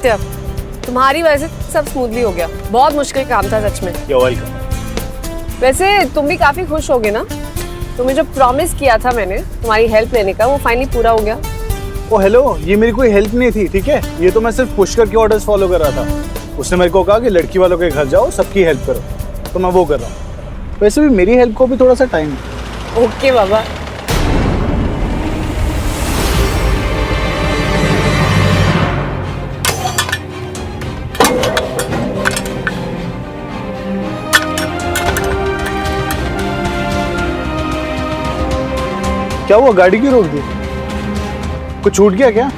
आदित्य, तुम्हारी वजह से सब स्मूथली हो गया। बहुत मुश्किल काम था सच में। You're welcome। वैसे तुम भी काफी खुश होगे ना? तुम्हें जो प्रॉमिस किया था मैंने तुम्हारी हेल्प लेने का, वो फाइनली पूरा हो गया। ओ हेलो, ये मेरी कोई हेल्प नहीं थी, ठीक है? ये तो मैं सिर्फ पुष्कर के ऑर्डर्स फॉलो कर रहा था। उसने मेरे को कहा कि लड़की वालों के घर जाओ, सबकी हेल्प करो, तो मैं वो कर रहा हूँ। वैसे भी मेरी हेल्प को भी थोड़ा सा टाइम। ओके बाबा। क्या हुआ, गाड़ी क्यों रोक दी? कुछ छूट गया क्या?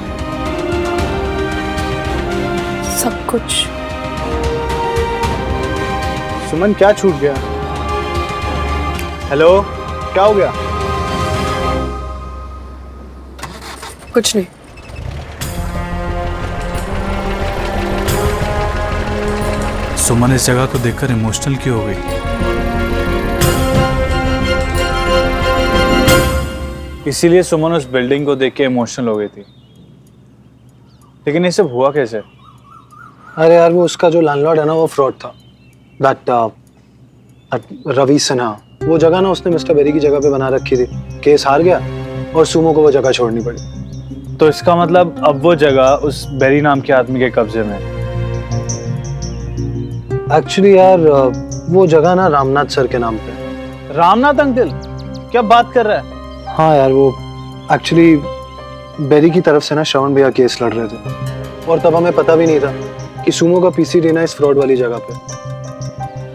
सब कुछ। सुमन, क्या छूट गया? हेलो, क्या हो गया? कुछ नहीं। सुमन इस जगह को देखकर इमोशनल क्यों हो गई? इसीलिए सुमन उस बिल्डिंग को देख के इमोशनल हो गई थी। लेकिन ये सब हुआ कैसे? अरे यार, वो उसका जो लैंडलॉर्ड है ना, वो फ्रॉड था। दैट रवि सिन्हा, वो जगह ना उसने मिस्टर बेरी की जगह पे बना रखी थी। केस हार गया और सुमो को वो जगह छोड़नी पड़ी। तो इसका मतलब अब वो जगह उस बेरी नाम के आदमी के कब्जे में है। एक्चुअली यार, वो जगह ना रामनाथ सर के नाम पे है। रामनाथ अंकल? क्या बात कर रहा है? हाँ यार, वो एक्चुअली बेरी की तरफ से ना श्रवण भैया केस लड़ रहे थे, और तब हमें पता भी नहीं था कि सुमो का पीसी देना इस फ्रॉड वाली जगह पे।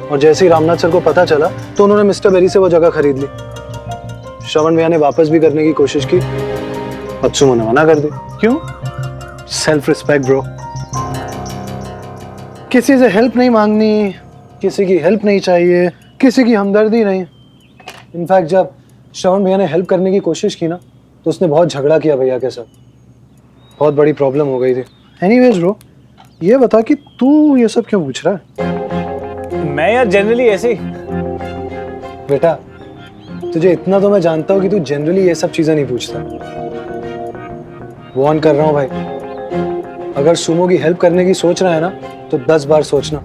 और जैसे ही रामनाथ सर को पता चला तो उन्होंने मिस्टर बेरी से वो जगह खरीद ली। श्रवण भैया ने वापस भी करने की कोशिश की, अब सुमो ने मना कर दी। क्यों? Self respect bro. किसी से हेल्प नहीं मांगनी, किसी की हेल्प नहीं चाहिए, किसी की हमदर्दी नहीं। इनफैक्ट जब श्रवण भैया ने हेल्प करने की कोशिश की ना, तो उसने बहुत झगड़ा किया भैया के साथ। बहुत बड़ी प्रॉब्लम हो गई थी। एनीवेज ब्रो, ये बता कि तू ये सब क्यों पूछ रहा है? मैं यार जनरली ऐसे ही। बेटा, तुझे इतना तो मैं जानता हूँ कि तू जनरली ये सब चीजें नहीं पूछता। वार्न कर रहा हूँ भाई, अगर सुमो की हेल्प करने की सोच रहा है ना, तो 10 बार सोचना।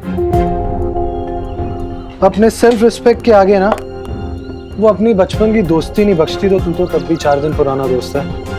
अपने सेल्फ रिस्पेक्ट के आगे ना वो अपनी बचपन की दोस्ती नहीं बख्शती, तो तू तो तब भी 4 दिन पुराना दोस्त है।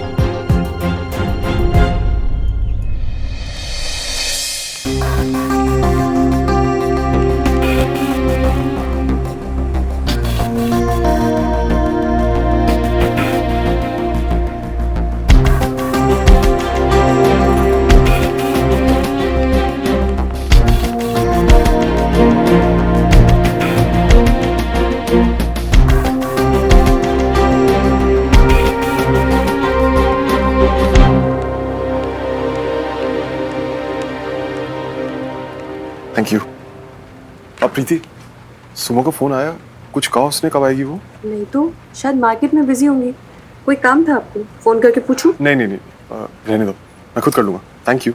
Thank you. अब प्रीति, सुमो का फोन आया? कुछ कहा उसने? कब आएगी वो? नहीं तो शायद मार्केट में बिजी होंगी। कोई काम था आपको? फोन करके पूछूं? नहीं, रहने दो, मैं खुद कर लूंगा। Thank you.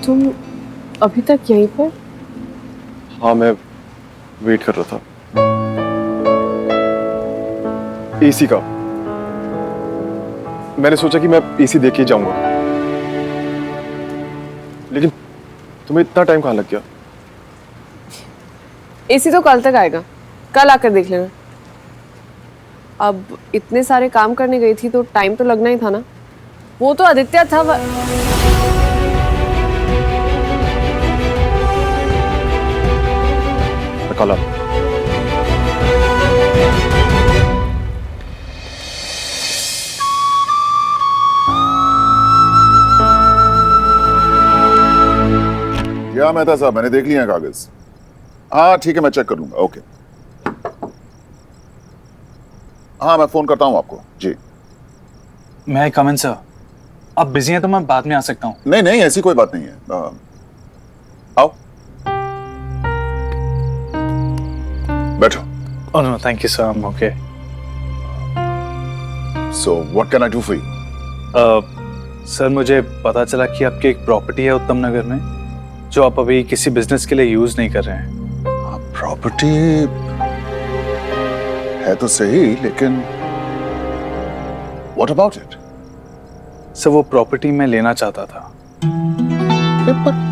तुम अभी तक यहीं पर? हाँ, मैं वेट कर रहा था एसी का। मैंने सोचा कि मैं एसी देख के जाऊंगा, लेकिन तुम्हें इतना टाइम कहाँ लग गया? एसी तो कल तक आएगा, कल आकर देख लेना। अब इतने सारे काम करने गई थी तो टाइम तो लगना ही था ना। वो तो आदित्य था कल आ। क्या मेहता साहब, मैंने देख लिया कागज। हाँ ठीक है, मैं चेक कर लूंगा। ओके, हाँ मैं फोन करता हूँ आपको जी। मैं कम इन सर, आप बिजी हैं तो मैं बाद में आ सकता हूँ? नहीं नहीं, ऐसी कोई बात नहीं है। आओ। बैठो। Oh no thank you sir, I am okay. So what can I do for you? Sir मुझे पता चला कि आपकी एक प्रॉपर्टी है उत्तम नगर में जो आप अभी किसी बिजनेस के लिए यूज नहीं कर रहे हैं। प्रॉपर्टी है तो सही, लेकिन व्हाट अबाउट इट? सर वो प्रॉपर्टी मैं लेना चाहता था। पर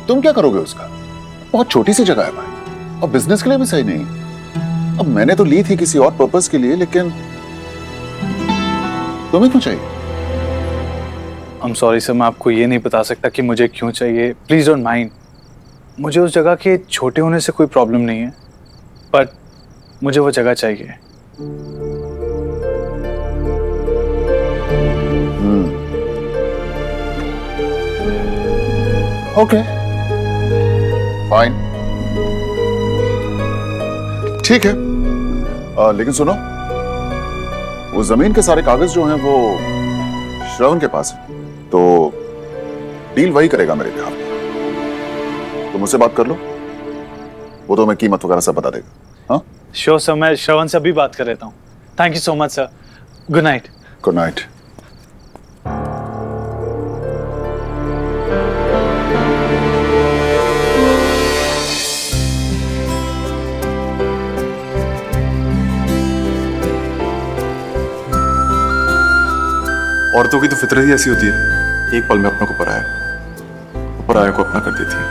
तुम क्या करोगे उसका? बहुत छोटी सी जगह है भाई, और बिजनेस के लिए भी सही नहीं। अब मैंने तो ली थी किसी और पर्पस के लिए, लेकिन तुम्हें क्यों चाहिए? आई एम सॉरी सर, मैं आपको ये नहीं बता सकता कि मुझे क्यों चाहिए। Please don't mind. मुझे उस जगह के छोटे होने से कोई प्रॉब्लम नहीं है, बट मुझे वो जगह चाहिए। ओके फाइन, ठीक है। लेकिन सुनो, वो जमीन के सारे कागज जो हैं वो श्रवण के पास है, तो डील वही करेगा मेरे बिहाफ में। तुम मुझसे बात कर लो, वो तो मैं कीमत वगैरह सब बता देगा। हाँ श्योर सर, मैं श्रवण से अभी बात कर लेता हूँ। Thank you so much sir, good night. Good night. औरतों की तो फितरत ही ऐसी होती है, एक पल में अपनों को पराया को अपना कर देती है।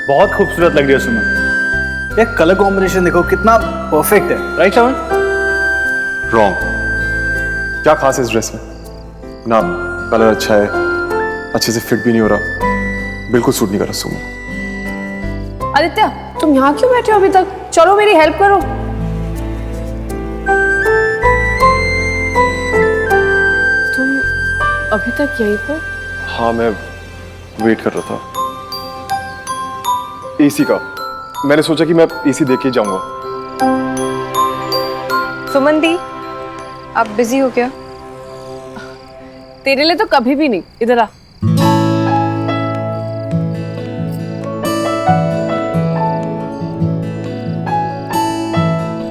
बहुत खूबसूरत लग रही है सुमन। ये कलर कॉम्बिनेशन देखो कितना परफेक्ट है, राइट श्रवण? रॉन्ग। क्या खास है इस ड्रेस में? ना कलर अच्छा है, अच्छे से फिट भी नहीं हो रहा, बिल्कुल सूट नहीं कर रहा सुमन। आदित्य, तुम यहाँ क्यों बैठे हो अभी तक? चलो मेरी हेल्प करो। तुम अभी तक यहीं पर? हाँ, मैं वेट कर रहा था एसी का। मैंने सोचा कि मैं एसी देख के जाऊंगा। सुमन दी, आप बिजी हो क्या? तेरे लिए तो कभी भी नहीं। इधर आ।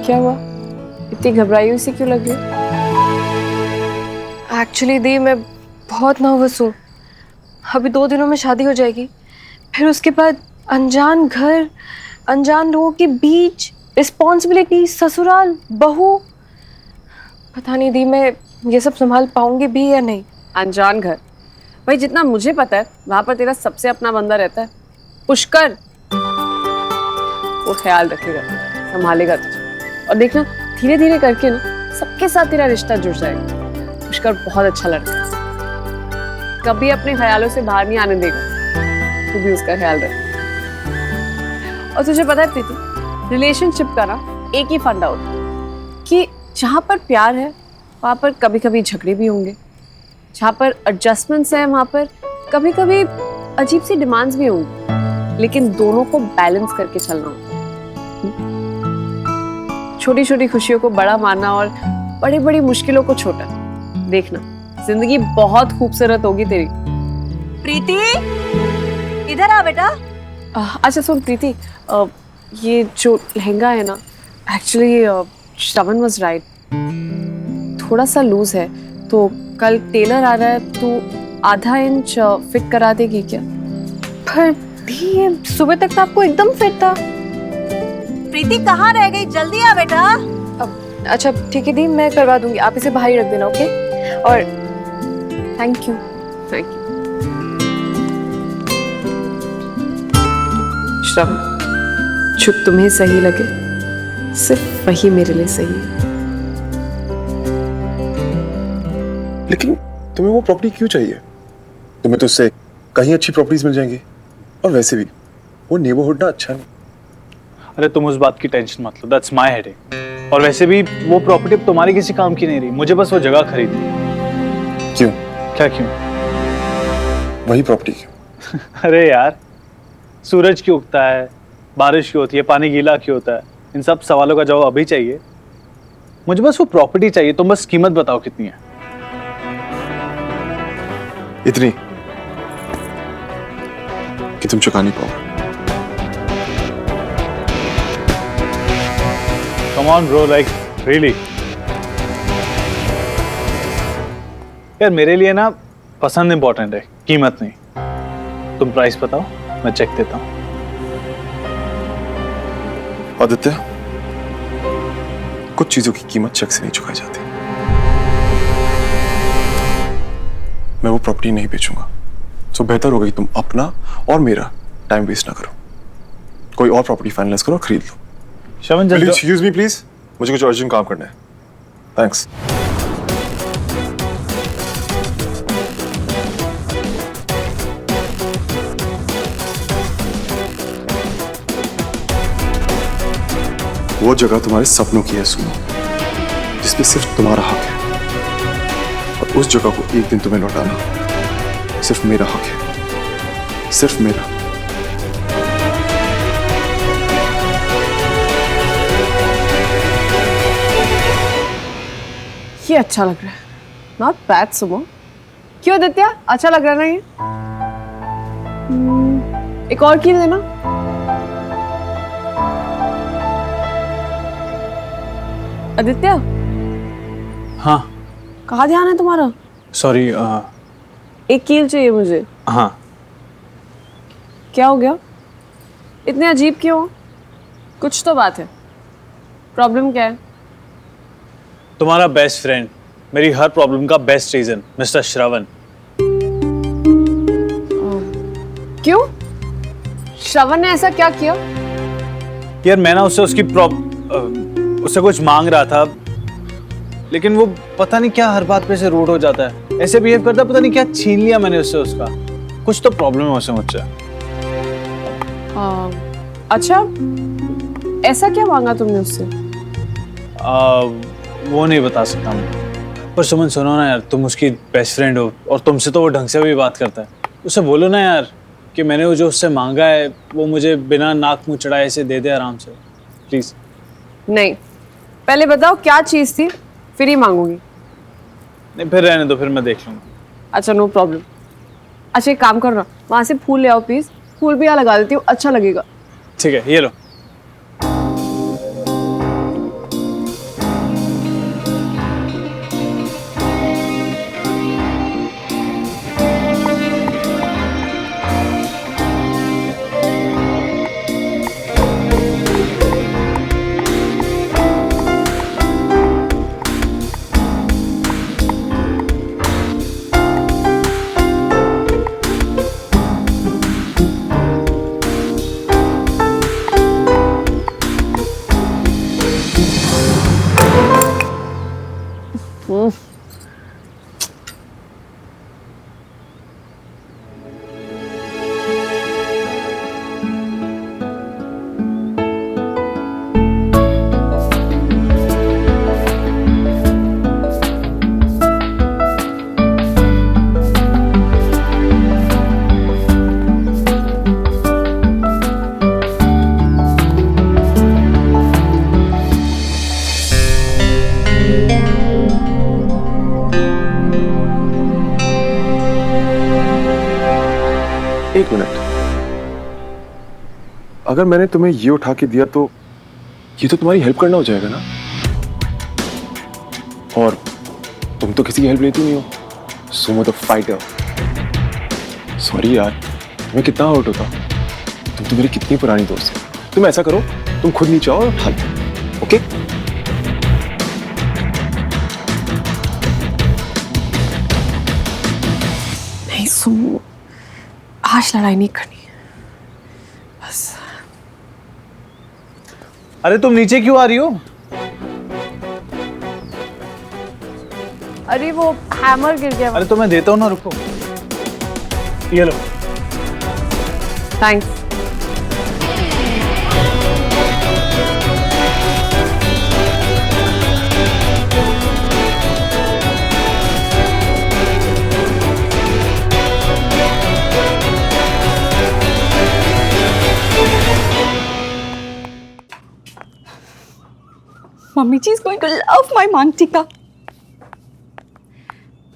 क्या हुआ? इतनी घबराई हुई सी क्यों लग रही है? एक्चुअली दी, मैं बहुत नर्वस हूँ। अभी 2 दिनों में शादी हो जाएगी, फिर उसके बाद अनजान घर, अनजान लोगों के बीच, रिस्पॉन्सिबिलिटी, ससुराल, बहू। पता नहीं दी, मैं ये सब संभाल पाऊंगी भी या नहीं। अनजान घर? भाई जितना मुझे पता है वहां पर तेरा सबसे अपना बंदा रहता है, पुष्कर। वो ख्याल रखेगा, संभालेगा तुझे। और देखना, धीरे धीरे करके ना सबके साथ तेरा रिश्ता जुड़ जाएगा। पुष्कर बहुत अच्छा लड़का है, कभी अपने ख्यालों से बाहर नहीं आने देगा। तू भी उसका ख्याल रख। और तुझे पता है प्रीति, रिलेशनशिप का ना एक ही फंडा होता है कि जहाँ पर प्यार है वहाँ पर कभी कभी झगड़े भी होंगे, जहाँ पर एडजस्टमेंट्स है वहाँ पर कभी कभी अजीब सी डिमांड्स भी होंगी, लेकिन दोनों को बैलेंस करके चलना होगा। छोटी छोटी खुशियों को बड़ा मानना और बड़ी बड़ी मुश्किलों को छोटा। देखना, जिंदगी बहुत खूबसूरत होगी तेरी। प्रीति, इधर आ बेटा। अच्छा सुन प्रीति, ये जो लहंगा है ना, एक्चुअली श्रवण वाज राइट, थोड़ा सा लूज है, तो कल टेलर आ रहा है, तू आधा इंच फिट करा देगी क्या? पर भी ये सुबह तक तो आपको एकदम फिट था। प्रीति कहाँ रह गई? जल्दी आ बेटा। अच्छा ठीक है दी, मैं करवा दूंगी, आप इसे बाहर ही रख देना, ओके? और थैंक यू। थैंक यू श्रवण, जो तुम्हें सही लगे सिर्फ वही मेरे लिए सही है। लेकिन तुम्हें वो प्रॉपर्टी क्यों चाहिए? तुम्हें तो उससे कहीं अच्छी प्रॉपर्टीज मिल जाएंगी, और वैसे भी वो नेबरहुड ना अच्छा नहीं। अरे तुम उस बात की टेंशन मत लो, दैट्स माय हेडेक। और वैसे भी वो प्रॉपर्टी अब तुम्हारी किसी काम की नहीं रही, मुझे बस वो जगह खरीदनी है। क्यों? क्या क्यों? वही प्रॉपर्टी क्यों? अरे यार, सूरज क्यों उगता है, बारिश क्यों होती है, पानी गीला क्यों होता है, इन सब सवालों का जवाब अभी चाहिए। मुझे बस वो प्रॉपर्टी चाहिए, तुम बस कीमत बताओ कितनी है। इतनी कि तुम चुका नहीं पाओ। Come on bro, like really. यार मेरे लिए ना पसंद इंपॉर्टेंट है, कीमत नहीं। तुम प्राइस बताओ, मैं चेक देता हूँ। आदित्य, कुछ चीजों की कीमत चेक से नहीं चुकाई जाती। मैं वो प्रॉपर्टी नहीं बेचूंगा, तो बेहतर होगा कि तुम अपना और मेरा टाइम वेस्ट ना करो। कोई और प्रॉपर्टी फाइनलाइज करो और खरीद लो। श्रवण प्लीज जल्दी एक्सक्यूज मी प्लीज, मुझे कुछ अर्जेंट काम करना है। थैंक्स। वो जगह तुम्हारे सपनों की है सुनो, जिसपे सिर्फ तुम्हारा हक है, और उस जगह को एक दिन तुम्हें लौटाना सिर्फ मेरा हक है, सिर्फ मेरा। ये अच्छा लग रहा है, नॉट बैड सुमो। क्यों आदित्य, अच्छा लग रहा है ना ये? एक और कील देना। आदित्य, हाँ कहाँ ध्यान है तुम्हारा? सॉरी। एक कील चाहिए मुझे। हाँ क्या हो गया? इतने अजीब क्यों हो? कुछ तो बात है। प्रॉब्लम क्या है? तुम्हारा बेस्ट फ्रेंड, मेरी हर प्रॉब्लम का बेस्ट रीजन, मिस्टर श्रवण। क्यों? श्रवण ने ऐसा क्या किया? यार मैं ना उससे उससे कुछ मांग रहा था, लेकिन वो पता नहीं क्या हर बात पे से रूड हो जाता है, ऐसे बिहेव करता है, पता नहीं क्या छीन लिया मैंने उससे उसका। कुछ तो प्रॉब्लम है उससे मुझसे। अच्छा, ऐसा क्या मांगा तुमने उससे? वो नहीं बता सकता मैं। पर सुमन सुनो ना यार, तुम उसकी बेस्ट फ्रेंड हो और तुमसे तो वो ढंग से भी बात करता है। उससे बोलो ना यार कि मैंने वो जो उससे मांगा है वो मुझे बिना नाक मुंह चढ़ाए से दे दे आराम से, प्लीज। नहीं, पहले बताओ क्या चीज थी, फिर ही मांगूंगी। नहीं फिर रहने दो, फिर मैं देख लूंगा। अच्छा नो प्रॉब्लम। अच्छा एक काम करना, वहां से फूल ले आओ प्लीज। फूल भी यहाँ लगा देती हूँ, अच्छा लगेगा। ठीक है, ये लो। एक मिनट, अगर मैंने तुम्हें ये उठा के दिया तो ये तो तुम्हारी हेल्प करना हो जाएगा ना। और तुम तो किसी की हेल्प लेती नहीं हो। Sumo the fighter. सॉरी यार, तुम्हें कितना हर्ट होता। तुम तो मेरी कितनी पुरानी दोस्त हो। तुम ऐसा करो, तुम खुद नीचे आओ और उठा लो, ओके? नहीं सुनो, आज लड़ाई नहीं करनी बस। अरे तुम नीचे क्यों आ रही हो? अरे वो हैमर गिर गया। अरे तो मैं देता हूँ ना, रुको। ये लो। Thanks. Mummy ji is going to love my mantika.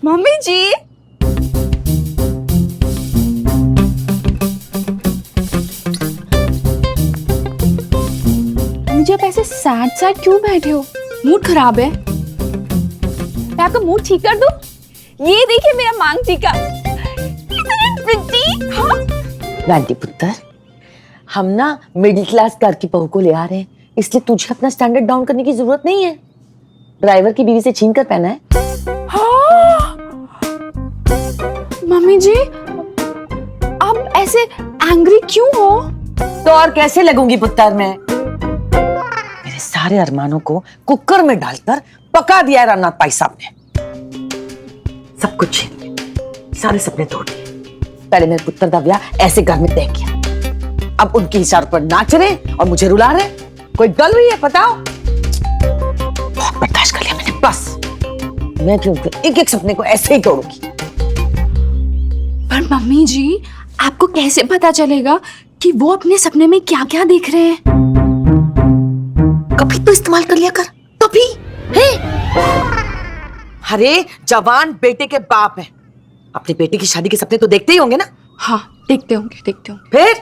Mummy ji. Mummy जी आप ऐसे सैड सैड क्यों बैठे हो? मूड खराब है? मैं आपका मूड ठीक कर दूं? ये देखिए मेरा मांग टीका, इतनी प्रिटी। हाँ गांधी पुत्र, हम ना मिडिल क्लास घर की बहू को ले आ रहे हैं, इसलिए तुझे अपना स्टैंडर्ड डाउन करने की जरूरत नहीं है। ड्राइवर की बीवी से छीन कर पहना है। हाँ। मम्मी जी आप ऐसे एंग्री क्यों हो? तो और कैसे लगूंगी पुत्र मैं? मेरे सारे अरमानों को कुकर में डालकर पका दिया है रामनाथ भाई साहब ने। सब कुछ छीन लिया, सारे सपने तोड़ दिए। पहले मेरे पुत्र का ब्याह ऐसे घर में तय किया, अब उनकी इशारों पर नाच रहे और मुझे रुला रहे। कोई गल रही है बताओ? बहुत बर्दाश्त कर लिया मैंने, बस। मैं भी उनके एक एक सपने को ऐसे ही तोड़ूंगी। पर मम्मी जी आपको कैसे पता चलेगा कि वो अपने सपने में क्या क्या देख रहे हैं? कभी तो इस्तेमाल कर लिया कर, कभी है। अरे जवान बेटे के बाप है, अपनी बेटी की शादी के सपने तो देखते ही होंगे ना? हाँ देखते होंगे, देखते होंगे। फिर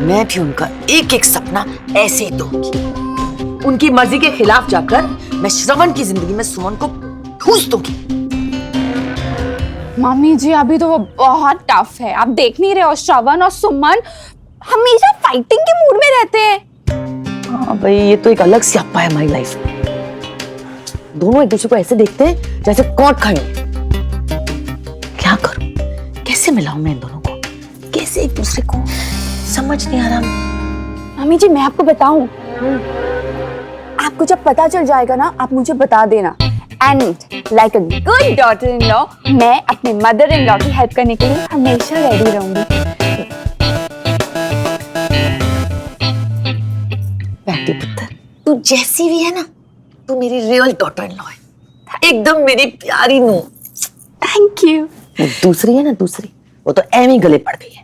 मैं भी उनका एक एक सपना ऐसे ही दूंगी। उनकी मर्जी के खिलाफ जाकर मैं श्रवण की जिंदगी में सुमन को ठूस दूंगी। मम्मी जी अभी तो वो बहुत टफ है, आप देख नहीं रहे हो? श्रवण और सुमन हमेशा फाइटिंग के मूड में रहते हैं। हाँ भाई, ये तो एक अलग स्यापा है हमारी लाइफ में। दोनों एक दूसरे को ऐसे देखते हैं जैसे कौट खाएंगे। क्या करूं, कैसे मिलाऊं मैं इन दोनों को? कैसे एक दूसरे को? समझ नहीं आ रहा। मम्मी जी मैं आपको बताऊं, आपको जब पता चल जाएगा ना आप मुझे बता देना। And like a good daughter in law मैं अपने मदर इन लॉ की हेल्प करने के लिए हमेशा रेडी रहूंगी। बेटी पुत्र, तू जैसी भी है ना, तू मेरी रियल डॉटर इन लॉ है, एकदम मेरी प्यारी नूं। Thank you. दूसरी है ना, दूसरी वो तो एम ही गले पड़ गई है।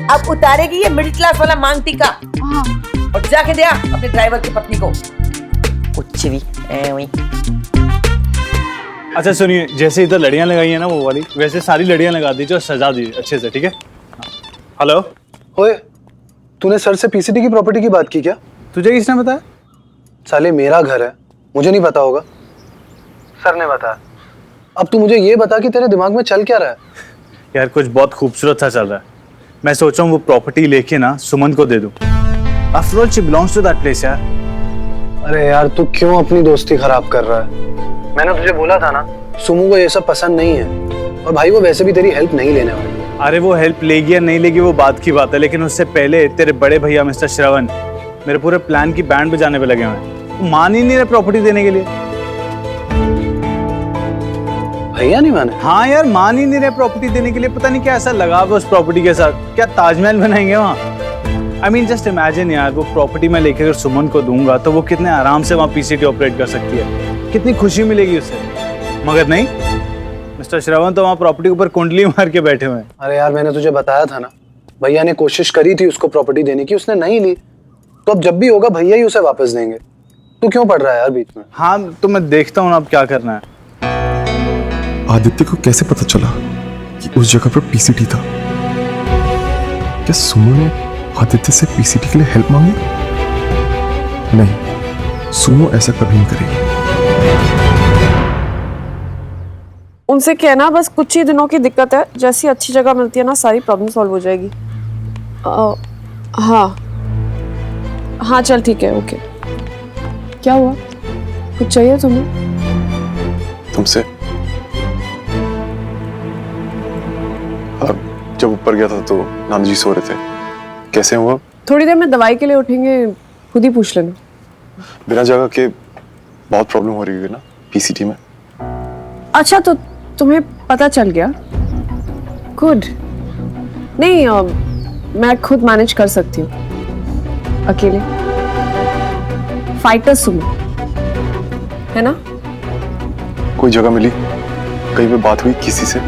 अब उतारेगी ये मिडिल क्लास वाला मांग टीका। हाँ। और जाके दिया अपने ड्राइवर की पत्नी को। कुछ भी वही। अच्छा सुनिए, जैसे इधर लड़ियां लगाई है ना वो वाली, वैसे सारी लड़ियां लगा दीजिए और सजा दीजिए अच्छे से, ठीक है? हेलो। ओए, तूने सर से पीसीटी की प्रॉपर्टी की बात की क्या? तुझे किसने बताया? साले मेरा घर है, मुझे नहीं पता होगा। सर ने बताया। अब तू मुझे ये बता कि तेरे दिमाग में चल क्या रहा है? यार कुछ बहुत खूबसूरत सा चल रहा है। मैं सोच रहा हूँ वो प्रॉपर्टी लेके ना सुमन को दे दूं। After all, she belongs to that place, यार। अरे यार तू क्यों अपनी दोस्ती खराब कर रहा है? मैंने तुझे बोला था ना, सुमू को ये सब पसंद नहीं है, और भाई वो वैसे भी तेरी हेल्प नहीं लेने वाली। अरे वो हेल्प लेगी या नहीं लेगी वो बात की बात है, लेकिन उससे पहले तेरे बड़े भैया मिस्टर श्रवण मेरे पूरे प्लान की बैंड बजाने पे लगे हुए हैं। मान ही नहीं रहे प्रॉपर्टी देने के लिए। भैया नहीं माने? हाँ यार, मान ही नहीं रहे प्रॉपर्टी देने के लिए। पता नहीं क्या ऐसा लगाव है उस प्रॉपर्टी के साथ। क्या ताजमहल बनाएंगे वहाँ? I mean, just imagine यार, वो प्रॉपर्टी मैं लेकर अगर सुमन को दूंगा तो वो कितने आराम से वहाँ पीसीटी ऑपरेट कर सकती है, कितनी खुशी मिलेगी उसे। मगर नहीं, मिस्टर श्रवण तो वहाँ प्रॉपर्टी के ऊपर कुंडली मार के बैठे हुए हैं। अरे यार मैंने तुझे बताया था ना, भैया ने कोशिश करी थी उसको प्रॉपर्टी देने की, उसने नहीं ली, तो अब जब भी होगा भैया ही उसे वापस देंगे। तू क्यों पढ़ रहा है यार बीच में? हाँ तो मैं देखता हूँ अब क्या करना है। आदित्य को कैसे पता चला कि उस जगह पर पीसीटी था? क्या सुमो ने आदित्य से पीसीटी के लिए हेल्प मांगी? नहीं, सुमो ऐसा कभी नहीं करेगी। उनसे कहना बस कुछ ही दिनों की दिक्कत है, जैसी अच्छी जगह मिलती है ना सारी प्रॉब्लम सॉल्व हो जाएगी। हाँ हाँ चल ठीक है, ओके। क्या हुआ, कुछ चाहिए तुम्हें? तुमसे जब ऊपर गया था तो नाना जी सो रहे थे, कैसे हुआ? थोड़ी देर में दवाई के लिए उठेंगे, खुद ही पूछ लेना। बिना जगह के बहुत प्रॉब्लम हो रही है ना पीसीटी में। अच्छा तो तुम्हें पता चल गया? गुड। नहीं मैं खुद मैनेज कर सकती हूँ अकेले। फाइटर सुमो है ना? कोई जगह मिली, कहीं पे बात हुई किसी से?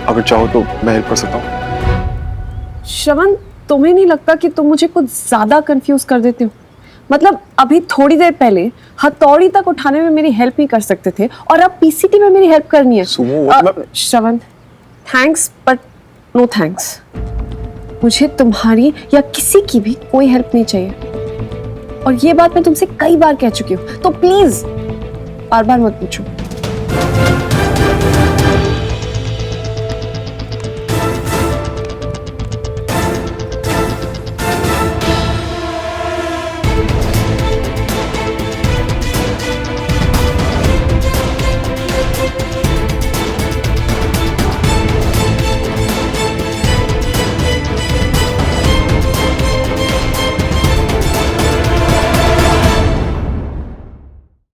अगर चाहो तो मैं हेल्प कर सकता हूँ। श्रवण, तुम्हें नहीं लगता कि तुम मुझे कुछ ज्यादा कंफ्यूज कर देते हो? मतलब अभी थोड़ी देर पहले हथौड़ी तक उठाने में मेरी हेल्प नहीं कर सकते थे और अब पीसीटी में मेरी हेल्प करनी है। सुमो, Shravan thanks, but no thanks, मुझे तुम्हारी या किसी की भी कोई हेल्प नहीं चाहिए। और ये बात मैं तुमसे कई बार कह चुकी हूँ, तो प्लीज बार बार मत पूछो।